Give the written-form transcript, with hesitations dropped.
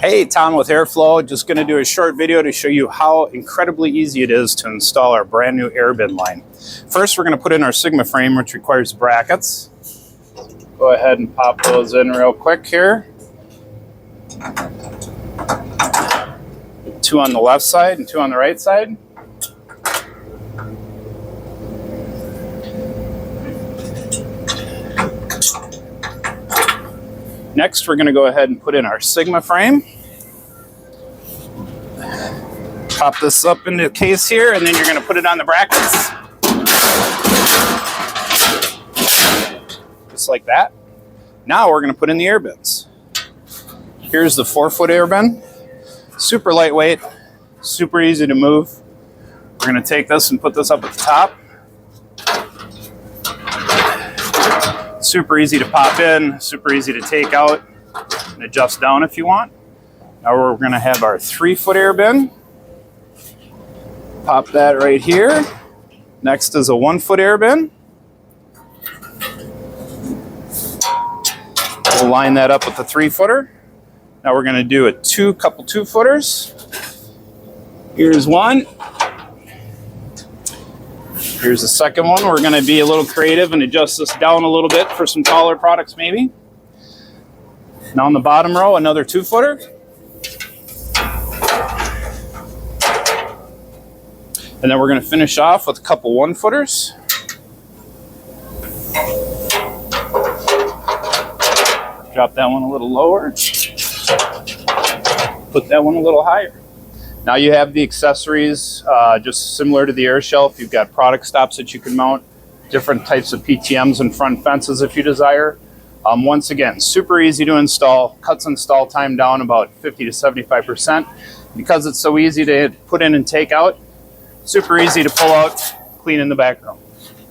Hey, Tom with AirFlo. Just going to do a short video to show you how incredibly easy it is to install our brand new AirBin line. First, we're going to put in our Sigma frame, which requires brackets. Go ahead and pop those in real quick here. 2 on the left side and 2 on the right side. Next, we're going to go ahead and put in our Sigma frame. Pop this up into the case here, and then you're going to put it on the brackets. Just like that. Now we're going to put in the AirBins. Here's the 4-foot AirBin. Super lightweight, super easy to move. We're going to take this and put this up at the top. Super easy to pop in, super easy to take out and adjust down if you want. Now we're going to have our 3-foot AirBin. Pop that right here. Next is a 1-foot AirBin. We'll line that up with the 3-footer. Now we're going to do a couple 2-footers. Here's one. Here's the second one. We're going to be a little creative and adjust this down a little bit for some taller products maybe. Now on the bottom row, another 2-footer. And then we're going to finish off with a couple 1-footers. Drop that one a little lower. Put that one a little higher. Now you have the accessories, just similar to the air shelf. You've got product stops that you can mount, different types of PTMs and front fences if you desire. Once again, super easy to install, cuts install time down about 50 to 75%. Because it's so easy to put in and take out, super easy to pull out, clean in the back room.